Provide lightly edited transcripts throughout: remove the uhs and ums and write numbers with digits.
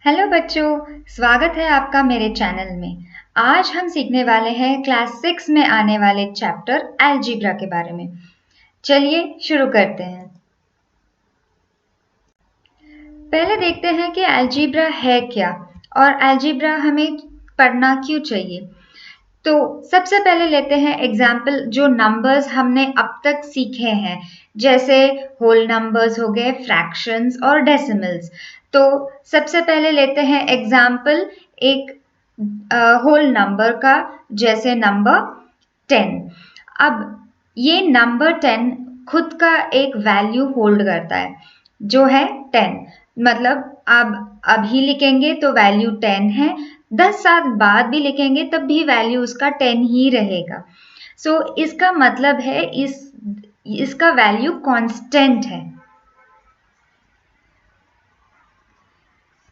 Hello बच्चों, स्वागत है आपका मेरे चैनल में। आज हम सीखने वाले हैं क्लास 6 में आने वाले चैप्टर अलजेब्रा के बारे में। चलिए शुरू करते हैं। पहले देखते हैं कि अलजेब्रा है क्या और अलजेब्रा हमें पढ़ना क्यों चाहिए। तो सबसे पहले लेते हैं एग्जाम्पल जो नंबर्स हमने अब तक सीखे हैं, जैसे होल नंबर्स हो गए, फ्रैक्शंस और डेसिमल्स। तो सबसे पहले लेते हैं एग्जाम्पल एक होल नंबर का, जैसे नंबर 10। अब ये नंबर 10 खुद का एक वैल्यू होल्ड करता है जो है 10। मतलब अब अभी लिखेंगे तो वैल्यू 10 है, 10 साल बाद भी लिखेंगे तब भी वैल्यू उसका 10 ही रहेगा। सो इसका मतलब है इसका वैल्यू कांस्टेंट है।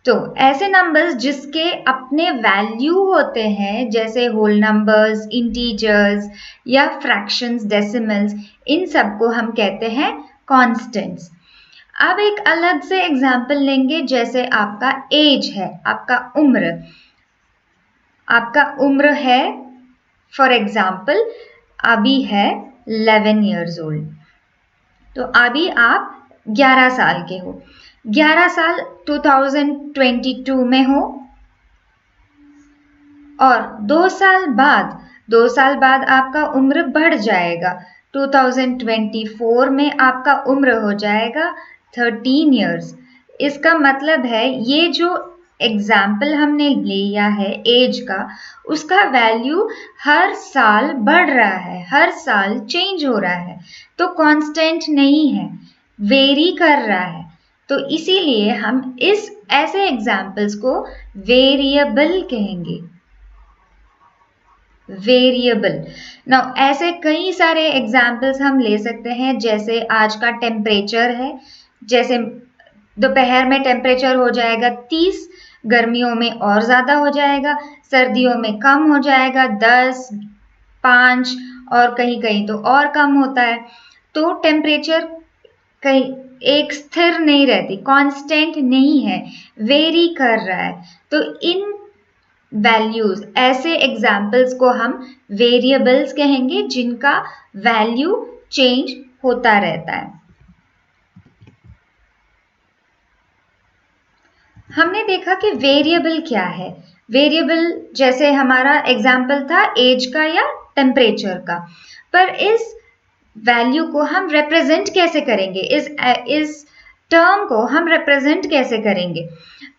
तो ऐसे नंबर्स जिसके अपने वैल्यू होते हैं, जैसे होल नंबर्स, इंटीजर्स या फ्रैक्शंस, डेसिमल्स, इन सबको हम कहते हैं कांस्टेंट्स। अब एक अलग से एग्जाम्पल लेंगे, जैसे आपका एज है, आपका उम्र है, फॉर एग्जाम्पल अभी है 11 ईयर्स ओल्ड। तो अभी आप 11 साल के हो। 11 साल 2022 में हो और 2 साल बाद आपका उम्र बढ़ जाएगा। 2024 में आपका उम्र हो जाएगा 13 इयर्स। इसका मतलब है ये जो एग्जाम्पल हमने लिया है एज का, उसका वैल्यू हर साल बढ़ रहा है, हर साल चेंज हो रहा है, तो कांस्टेंट नहीं है, वेरी कर रहा है। तो इसीलिए हम इस ऐसे एग्जाम्पल्स को वेरिएबल कहेंगे। वेरिएबल। नाउ ऐसे कई सारे एग्जाम्पल्स हम ले सकते हैं, जैसे आज का टेम्परेचर है, जैसे दोपहर में टेम्परेचर हो जाएगा 30, गर्मियों में और ज़्यादा हो जाएगा, सर्दियों में कम हो जाएगा 10, 5 और कहीं कहीं तो और कम होता है। तो टेम्परेचर कहीं एक स्थिर नहीं रहती, कांस्टेंट नहीं है, वेरी कर रहा है। तो इन वैल्यूज, ऐसे एग्जाम्पल्स को हम वेरिएबल्स कहेंगे जिनका वैल्यू चेंज होता रहता है। हमने देखा कि वेरिएबल क्या है। वेरिएबल जैसे हमारा एग्जाम्पल था एज का या टेम्परेचर का, पर इस वैल्यू को हम रिप्रेजेंट कैसे करेंगे, इस टर्म को हम रिप्रेजेंट कैसे करेंगे।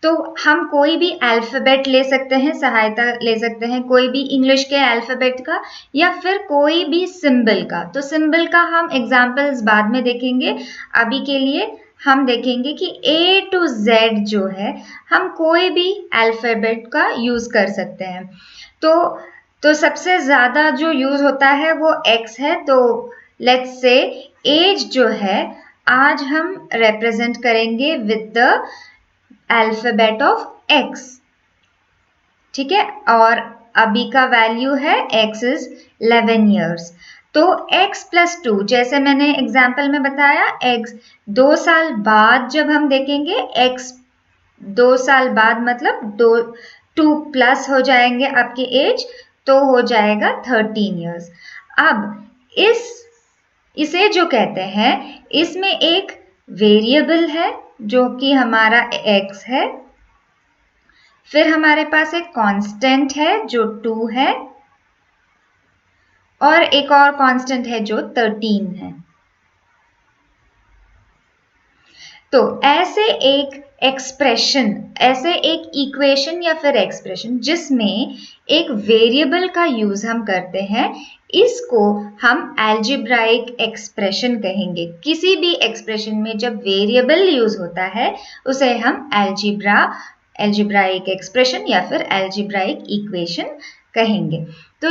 तो हम कोई भी अल्फ़ाबेट ले सकते हैं, सहायता ले सकते हैं कोई भी इंग्लिश के अल्फ़ाबेट का या फिर कोई भी सिंबल का। तो सिंबल का हम एग्जाम्पल्स बाद में देखेंगे। अभी के लिए हम देखेंगे कि A to Z जो है, हम कोई भी अल्फ़ाबेट का यूज़ कर सकते हैं। तो सबसे ज़्यादा जो यूज़ होता है वो X है। तो लेट्स से एज जो है आज हम रिप्रेजेंट करेंगे with the alphabet of X, ठीक है। और अभी का वैल्यू है X इज 11 ईयर्स। तो X + 2, जैसे मैंने एग्जाम्पल में बताया, X 2 साल बाद जब हम देखेंगे X 2 साल बाद मतलब 2 प्लस हो जाएंगे आपकी एज, तो हो जाएगा 13 ईयर्स। अब इसे जो कहते हैं, इसमें एक वेरिएबल है जो कि हमारा X है, फिर हमारे पास एक कांस्टेंट है जो 2 है और एक और कांस्टेंट है जो 13 है। तो ऐसे एक इक्वेशन या फिर एक्सप्रेशन जिसमें एक वेरिएबल का यूज हम करते हैं, इसको हम अलजेब्राइक एक्सप्रेशन कहेंगे। किसी भी एक्सप्रेशन में जब वेरिएबल यूज होता है उसे हम अलजेब्राइक एक्सप्रेशन या फिर अलजेब्राइक इक्वेशन कहेंगे। तो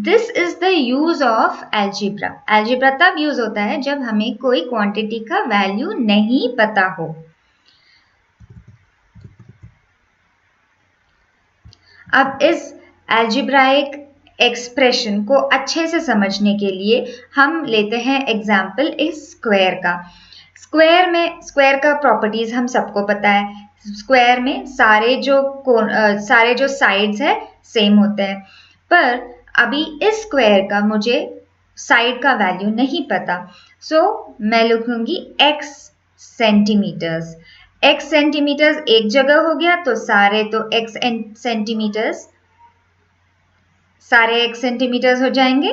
this is the use of algebra. Algebra तब यूज होता है जब हमें कोई क्वांटिटी का वैल्यू नहीं पता हो। अब इस अलजेब्राइक एक्सप्रेशन को अच्छे से समझने के लिए हम लेते हैं एग्जाम्पल इस स्क्वायर का। स्क्वायर का प्रॉपर्टीज हम सबको पता है। स्क्वायर में सारे जो साइड्स है सेम होते हैं, पर अभी इस स्क्वायर का मुझे साइड का वैल्यू नहीं पता, सो मैं लिखूंगी x सेंटीमीटर्स। x सेंटीमीटर्स एक जगह हो गया तो सारे तो x सेंटीमीटर्स, सारे x सेंटीमीटर्स हो जाएंगे।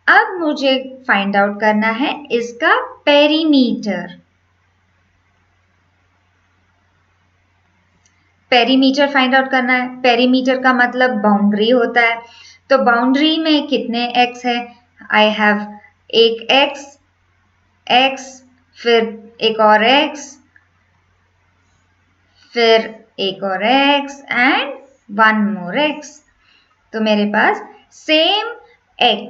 अब मुझे फाइंड आउट करना है इसका पेरीमीटर। पेरीमीटर फाइंड आउट करना है। पेरीमीटर का मतलब बाउंड्री होता है, तो बाउंड्री में कितने x है? आई हैव एक x, फिर एक और x, फिर एक और x and one more x। तो मेरे पास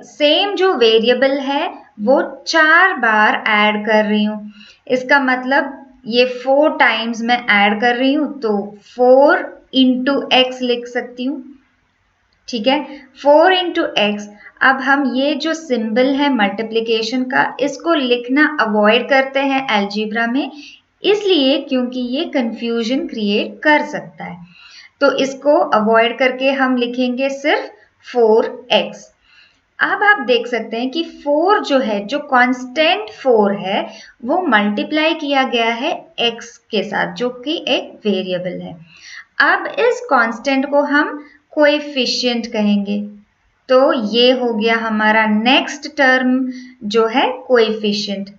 सेम जो वेरिएबल है वो 4 बार ऐड कर रही हूं। इसका मतलब ये 4 टाइम्स मैं ऐड कर रही हूं, तो 4 इंटू x लिख सकती हूँ। ठीक है, 4 इंटू एक्स। अब हम ये जो सिंबल है मल्टीप्लिकेशन का, इसको लिखना अवॉइड करते हैं अलजेब्रा में, इसलिए क्योंकि ये कंफ्यूजन क्रिएट कर सकता है। तो इसको अवॉइड करके हम लिखेंगे सिर्फ 4x। अब आप देख सकते हैं कि 4 जो है, जो कांस्टेंट 4 है, वो मल्टीप्लाई किया गया है x के साथ, जो कि एक वेरिएबल है। अब इस कांस्टेंट को हम कोएफिशिएंट कहेंगे, तो ये हो गया हमारा नेक्स्ट टर्म जो है कोएफिशिएंट।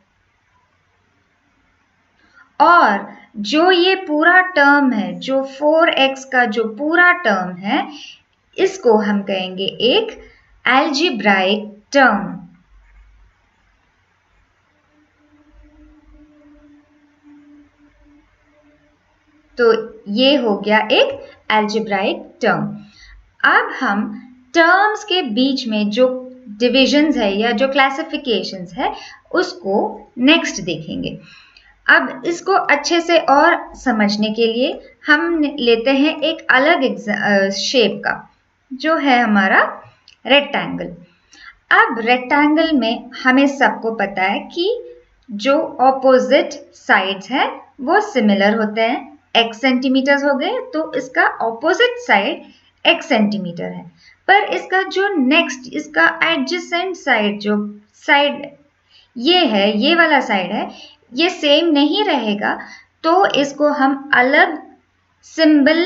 और जो ये पूरा टर्म है, जो 4x का जो पूरा टर्म है, इसको हम कहेंगे एक अलजेब्राइक टर्म। तो ये हो गया एक अलजेब्राइक टर्म। अब हम टर्म्स के बीच में जो डिविजन्स है या जो क्लासिफिकेशंस है, उसको नेक्स्ट देखेंगे। अब इसको अच्छे से और समझने के लिए हम लेते हैं एक अलग शेप का, जो है हमारा रेक्टेंगल। अब रेक्टेंगल में हमें सबको पता है कि जो ऑपोजिट साइड्स हैं वो सिमिलर होते हैं। x सेंटीमीटर हो गए तो इसका ऑपोजिट साइड x सेंटीमीटर है, पर इसका जो नेक्स्ट, इसका एडजेसेंट साइड, जो साइड ये है, ये वाला साइड है, ये सेम नहीं रहेगा, तो इसको हम अलग सिंबल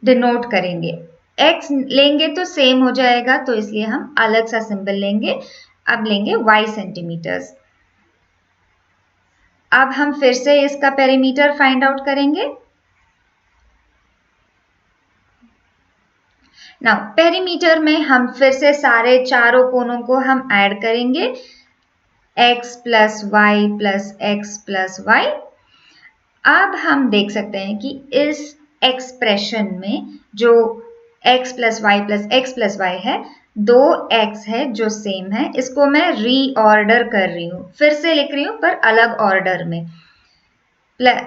डिनोट करेंगे। x लेंगे तो सेम हो जाएगा, तो इसलिए हम अलग सा सिंबल लेंगे। अब लेंगे y सेंटीमीटर्स। अब हम फिर से इसका पेरीमीटर फाइंड आउट करेंगे। नाउ पेरीमीटर में हम फिर से सारे चारों कोनों को हम ऐड करेंगे, x plus y plus x plus y. अब हम देख सकते हैं कि इस एक्सप्रेशन में जो x प्लस वाई है, दो x है जो सेम है, इसको मैं रीऑर्डर कर रही हूं, फिर से लिख रही हूं पर अलग ऑर्डर में,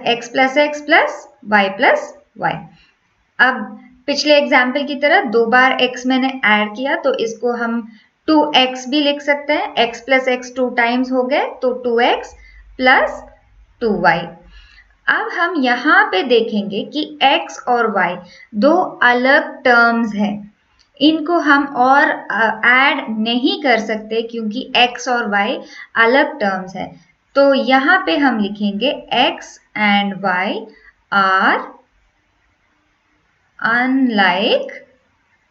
x plus y plus y. अब पिछले एग्जाम्पल की तरह 2 बार x मैंने ऐड किया, तो इसको हम 2x भी लिख सकते हैं। x प्लस एक्स 2 टाइम्स हो गए, तो 2x प्लस 2y। अब हम यहाँ पे देखेंगे कि x और y दो अलग टर्म्स हैं, इनको हम और ऐड नहीं कर सकते क्योंकि x और y अलग टर्म्स हैं। तो यहाँ पे हम लिखेंगे x and y are unlike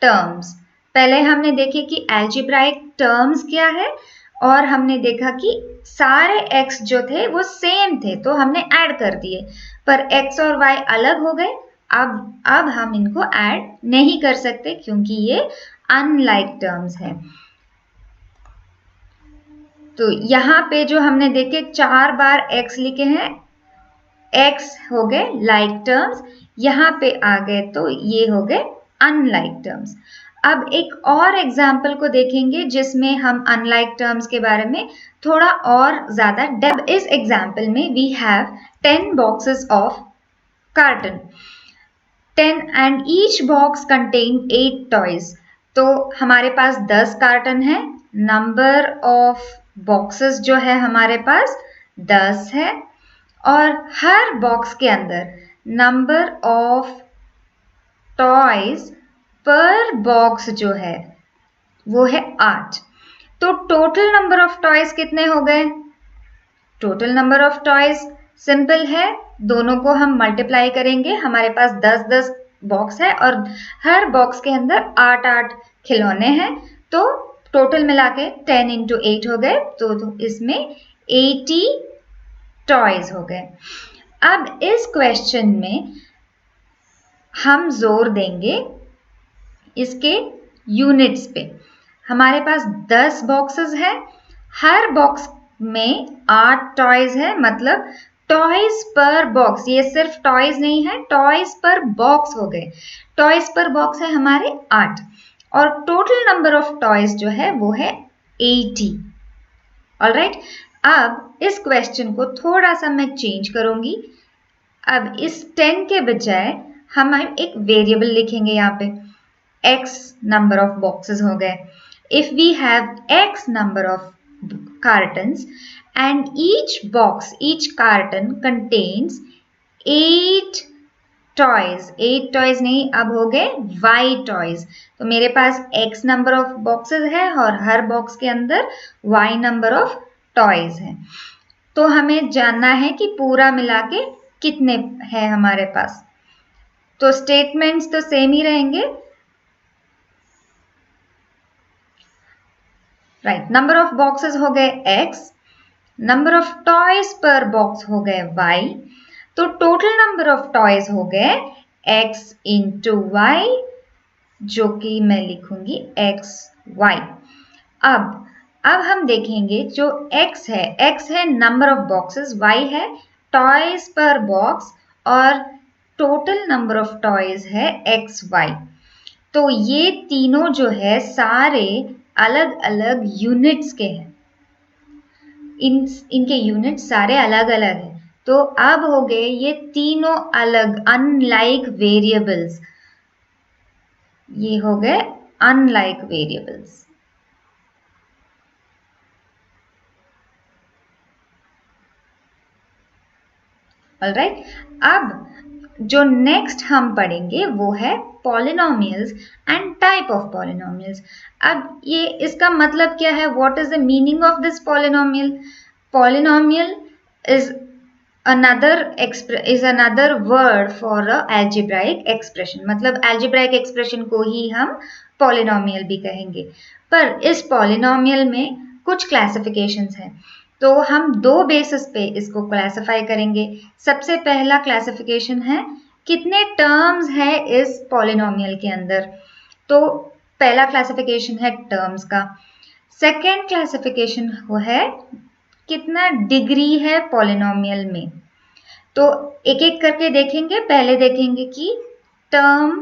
terms. पहले हमने देखे कि अलजेब्राइक टर्म्स क्या है, और हमने देखा कि सारे x जो थे वो सेम थे, तो हमने ऐड कर दिए, पर x और y अलग हो गए। अब हम इनको ऐड नहीं कर सकते क्योंकि ये अनलाइक टर्म्स हैं। तो यहाँ पे जो हमने देखे 4 बार x लिखे हैं, x हो गए लाइक टर्म्स, यहाँ पे आ गए तो ये हो गए अनलाइक टर्म्स। अब एक और एग्जाम्पल को देखेंगे जिसमें हम अनलाइक टर्म्स के बारे में थोड़ा और ज्यादा डेप्थ। इस एग्जाम्पल में we have 10 boxes of carton, 10 and each box contain 8 toys. तो हमारे पास 10 कार्टन है, नंबर ऑफ बॉक्सेस जो है हमारे पास 10 है, और हर बॉक्स के अंदर नंबर ऑफ टॉयज पर बॉक्स जो है वो है 8। तो टोटल नंबर ऑफ टॉयज कितने हो गए? Total number of toys simple है, दोनों को हम मल्टीप्लाई करेंगे, हमारे पास 10-10 बॉक्स है और हर बॉक्स के अंदर 8-8 खिलौने हैं, तो टोटल मिला के 10 into 8 हो गए, तो इसमें 80 टॉयज हो गए। अब इस क्वेश्चन में हम जोर देंगे इसके यूनिट्स पे। हमारे पास 10 बॉक्सेस है, हर बॉक्स में 8 टॉयज है, मतलब टॉयज पर बॉक्स, ये सिर्फ टॉयज नहीं है, टॉयज पर बॉक्स हो गए। टॉयज पर बॉक्स है हमारे 8 और टोटल नंबर ऑफ टॉयज जो है वो है 80। ऑलराइट, अब इस क्वेश्चन को थोड़ा सा मैं चेंज करूंगी। अब इस 10 के बजाय हम एक वेरिएबल लिखेंगे यहाँ पे, x number of boxes हो गए। If we have x number of cartons and each box, each carton contains 8 toys, 8 toys नहीं, अब हो गए y toys। तो मेरे पास x number of boxes है और हर बॉक्स के अंदर y number of toys है। तो हमें जानना है कि पूरा मिला के कितने है हमारे पास। तो स्टेटमेंट्स तो सेम ही रहेंगे, राइट। नंबर ऑफ बॉक्सेस हो गए x, नंबर ऑफ टॉयज पर बॉक्स हो गए y, तो टोटल नंबर ऑफ टॉयज हो गए x इंटू वाई, जो कि मैं लिखूंगी xy। अब हम देखेंगे जो x है नंबर ऑफ बॉक्सेस, y है टॉयज पर बॉक्स और टोटल नंबर ऑफ टॉयज है xy। तो ये तीनों जो है सारे अलग अलग यूनिट्स के हैं, इनके यूनिट सारे अलग अलग हैं। तो अब हो गए ये तीनों अलग अनलाइक वेरिएबल्स, ये हो गए अनलाइक वेरिएबल्स। ऑलराइट, अब जो नेक्स्ट हम पढ़ेंगे वो है polynomials and type of polynomials. अब ये इसका मतलब क्या है, what is the meaning of this polynomial? Polynomial is another word for a algebraic expression, मतलब algebraic expression को ही हम पॉलिनोमियल भी कहेंगे। पर इस पॉलिनोमियल में कुछ क्लासिफिकेशंस हैं, तो हम दो बेसिस पे इसको क्लासिफाई करेंगे। सबसे पहला क्लासिफिकेशन है कितने टर्म्स है इस पॉलिनोमियल के अंदर, तो पहला क्लासिफिकेशन है टर्म्स का। सेकेंड क्लासिफिकेशन वो है कितना डिग्री है पॉलिनोमियल में। तो एक एक करके देखेंगे, पहले देखेंगे कि टर्म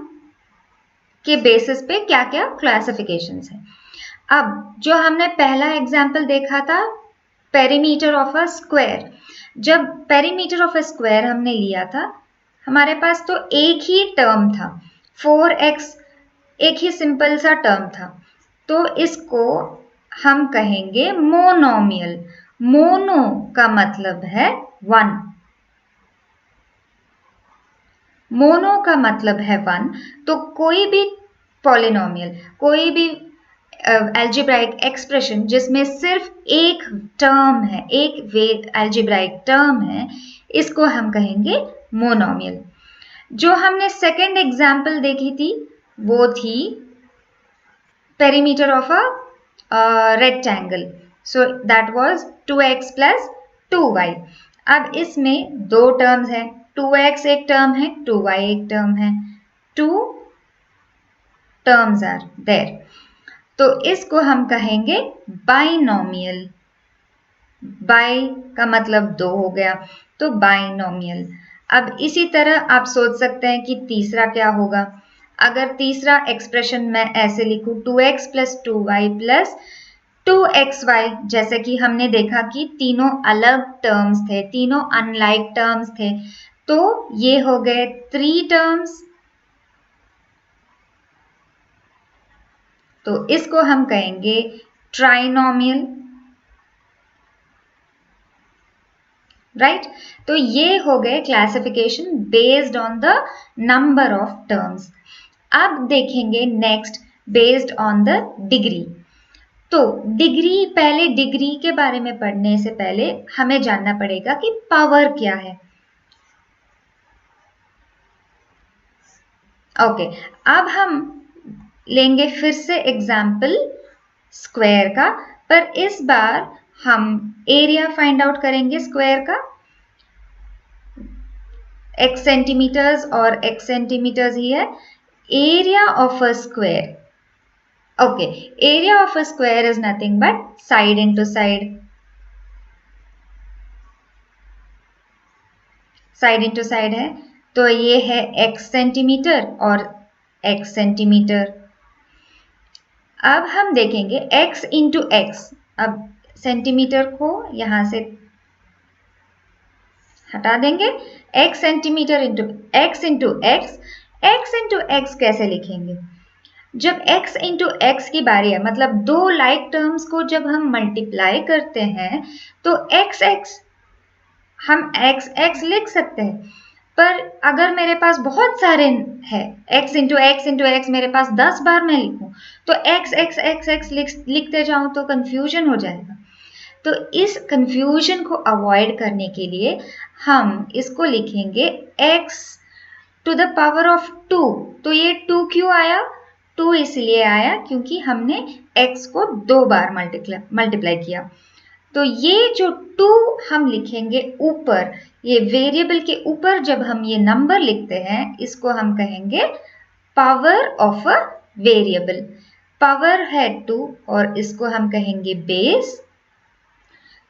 के बेसिस पे क्या क्या क्लासिफिकेशंस हैं। अब जो हमने पहला एग्जाम्पल देखा था पेरीमीटर ऑफ अ स्क्वायर, जब पेरीमीटर ऑफ अ स्क्वायर हमने लिया था, हमारे पास तो एक ही टर्म था 4x, एक ही सिंपल सा टर्म था, तो इसको हम कहेंगे मोनोमियल। मोनो का मतलब है 1, मोनो का मतलब है 1, तो कोई भी पॉलिनोमियल, कोई भी एल्जेब्राइक एक्सप्रेशन जिसमें सिर्फ एक टर्म है, एक एल्जेब्राइक टर्म है, इसको हम कहेंगे मोनोमियल। जो हमने सेकंड एग्जाम्पल देखी थी वो थी perimeter of a rectangle, so that was 2x plus 2y। अब इसमें दो टर्म्स हैं, 2x एक टर्म है, 2y एक टर्म है, 2 टर्म्स आर देयर, तो इसको हम कहेंगे बाइनोमियल। बाई का मतलब दो हो गया, तो बाइनोमियल। अब इसी तरह आप सोच सकते हैं कि तीसरा क्या होगा। अगर तीसरा एक्सप्रेशन मैं ऐसे लिखूं 2x plus 2y plus 2xy, जैसे कि हमने देखा कि तीनों अलग टर्म्स थे, तीनों अनलाइक टर्म्स थे, तो ये हो गए 3 टर्म्स, तो इसको हम कहेंगे ट्राइनोमियल। राइट। तो ये हो गए classification based on the number of terms. अब देखेंगे next based on the degree. तो डिग्री, पहले डिग्री के बारे में पढ़ने से पहले हमें जानना पड़ेगा कि पावर क्या है। ओके, अब हम लेंगे फिर से एग्जाम्पल स्क्वायर का, पर इस बार हम एरिया फाइंड आउट करेंगे स्क्वायर का। x सेंटीमीटर्स और x सेंटीमीटर्स ही है। Area of a square, okay, area of a square is nothing but side into side, side into side है। तो ये है x सेंटीमीटर और x सेंटीमीटर। अब हम देखेंगे x इंटू एक्स। अब सेंटीमीटर को यहां से हटा देंगे। x centimetre into x into x. x into x कैसे लिखेंगे? जब x इंटू एक्स की बारी है, मतलब दो लाइक टर्म्स को जब हम मल्टीप्लाई करते हैं तो x x हम x x लिख सकते हैं। पर अगर मेरे पास बहुत सारे हैं, x इंटू एक्स मेरे पास 10 बार मैं लिखूं तो x लिखते जाऊं तो कंफ्यूजन हो जाएगा। तो इस कंफ्यूजन को अवॉइड करने के लिए हम इसको लिखेंगे x to the power of 2। तो ये 2 क्यों आया? 2 इसलिए आया क्योंकि हमने x को 2 बार मल्टीप्लाई किया। तो ये जो 2 हम लिखेंगे ऊपर, ये वेरिएबल के ऊपर जब हम ये नंबर लिखते हैं, इसको हम कहेंगे power of a variable. Power है 2 और इसको हम कहेंगे बेस।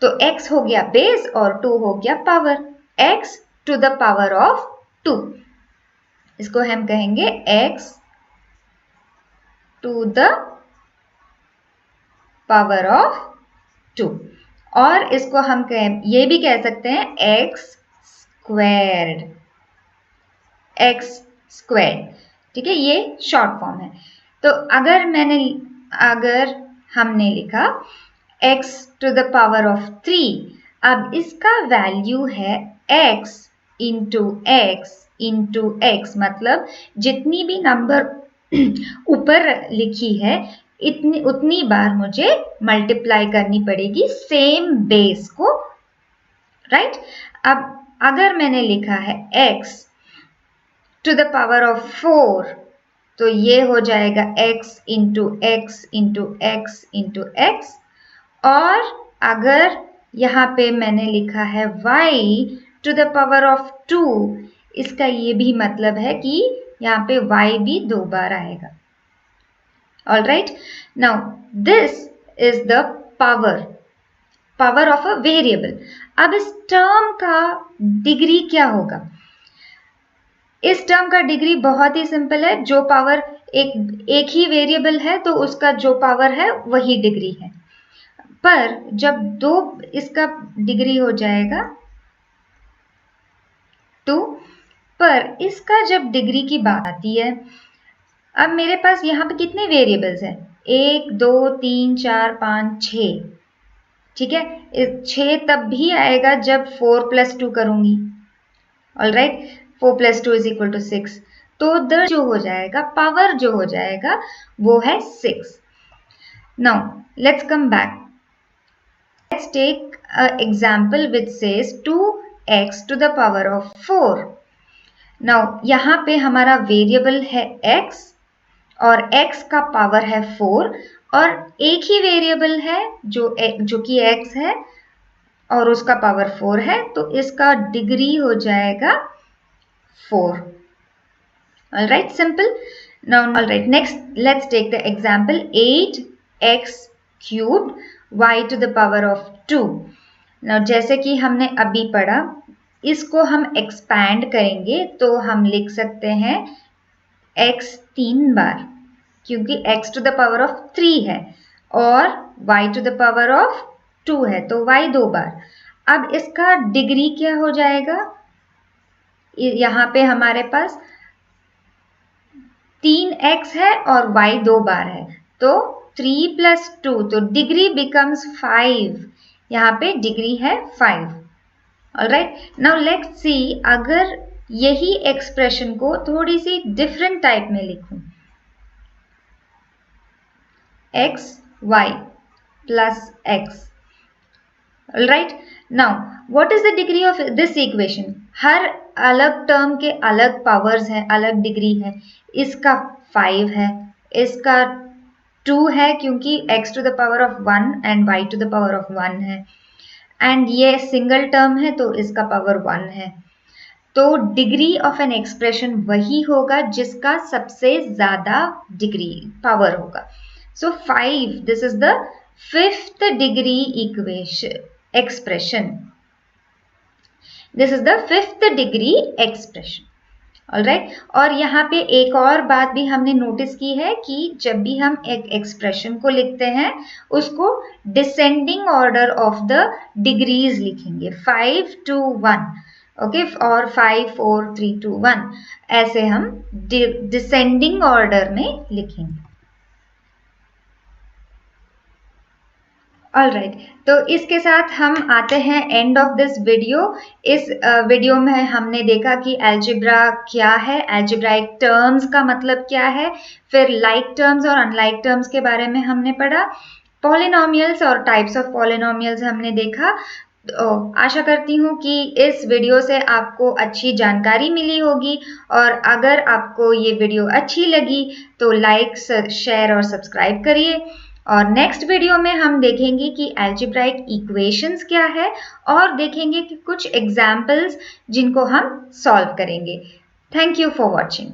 तो x हो गया बेस और 2 हो गया power, x to the power of 2। इसको हम कहेंगे x to the power of 2। और इसको हम ये भी कह सकते हैं x स्क्वायर्ड, x स्क्वायर्ड। ठीक है, ये शॉर्ट फॉर्म है। तो अगर हमने लिखा x to the power of 3, अब इसका वैल्यू है x इंटू एक्स, मतलब जितनी भी नंबर ऊपर लिखी है उतनी बार मुझे मल्टीप्लाई करनी पड़ेगी सेम बेस को, राइट। अब अगर मैंने लिखा है x to the power of 4, तो ये हो जाएगा x into x into x into x. और अगर यहाँ पे मैंने लिखा है y to the power of 2, इसका ये भी मतलब है कि यहाँ पे y भी 2 बार आएगा। All right, now this is the power of a variable। अब इस टर्म का डिग्री क्या होगा? इस टर्म का डिग्री बहुत ही सिंपल है। जो पावर एक ही वेरिएबल है तो उसका जो पावर है वही डिग्री है। पर जब दो, इसका डिग्री हो जाएगा 2। पर इसका जब डिग्री की बात आती है, अब मेरे पास यहाँ पे कितने वेरिएबल्स हैं? 1 2 3 4 5 6। ठीक है, 6 तब भी आएगा जब 4 + 2 करूंगी। ऑलराइट, 4 + 2 = 6। तो द जो हो जाएगा, पावर जो हो जाएगा वो है 6। Now let's come back. Let's take a example which says 2x to the power of 4। Now यहाँ पे हमारा वेरिएबल है x और x का पावर है 4 और एक ही वेरिएबल है जो कि x है और उसका पावर 4 है, तो इसका डिग्री हो जाएगा 4। Alright, simple. Now alright, next let's take the example 8x cubed y to the power of 2। Now जैसे कि हमने अभी पढ़ा, इसको हम एक्सपैंड करेंगे तो हम लिख सकते हैं x 3 बार, क्योंकि x to the power of 3 है और y to the power of 2 है, तो y 2 बार। अब इसका डिग्री क्या हो जाएगा? यहाँ पे हमारे पास 3x है और y 2 बार है, तो 3 + 2, तो डिग्री बिकम्स 5। यहाँ पे डिग्री है 5। ऑलराइट, नाउ लेट्स सी अगर यही एक्सप्रेशन को थोड़ी सी डिफरेंट टाइप में लिखूं, x y plus x. Alright, now what is the degree of this equation? हर अलग टर्म के अलग पावर्स है, अलग डिग्री है. इसका 5 है, इसका 2 है क्योंकि x to the power of 1 and y to the power of 1 है, एंड ये सिंगल टर्म है तो इसका पावर 1 है. तो डिग्री ऑफ एन एक्सप्रेशन वही होगा जिसका सबसे ज्यादा डिग्री पावर होगा. So 5, this is the 5th degree expression. This is the 5th degree expression. Alright, और यहाँ पे एक और बात भी हमने नोटिस की है कि जब भी हम एक एक्सप्रेशन को लिखते हैं उसको descending order of the degrees लिखेंगे, 5 to 1, ओके, और 5 4 3 2 1 ऐसे हम डिसेंडिंग ऑर्डर में लिखेंगे. ऑलराइट, तो इसके साथ हम आते हैं एंड ऑफ दिस वीडियो. इस वीडियो में हमने देखा कि अलजेब्रा क्या है, अलजेब्राइक टर्म्स का मतलब क्या है, फिर लाइक टर्म्स और अनलाइक टर्म्स के बारे में हमने पढ़ा, पॉलिनोमियल्स और टाइप्स ऑफ पॉलिनोमियल्स हमने देखा. तो आशा करती हूँ कि इस वीडियो से आपको अच्छी जानकारी मिली होगी, और अगर आपको ये वीडियो अच्छी लगी तो लाइक, शेयर और सब्सक्राइब करिए. और नेक्स्ट वीडियो में हम देखेंगे कि अलजेब्राइक इक्वेशंस क्या है, और देखेंगे कि कुछ एग्जाम्पल्स जिनको हम सॉल्व करेंगे. Thank you for watching.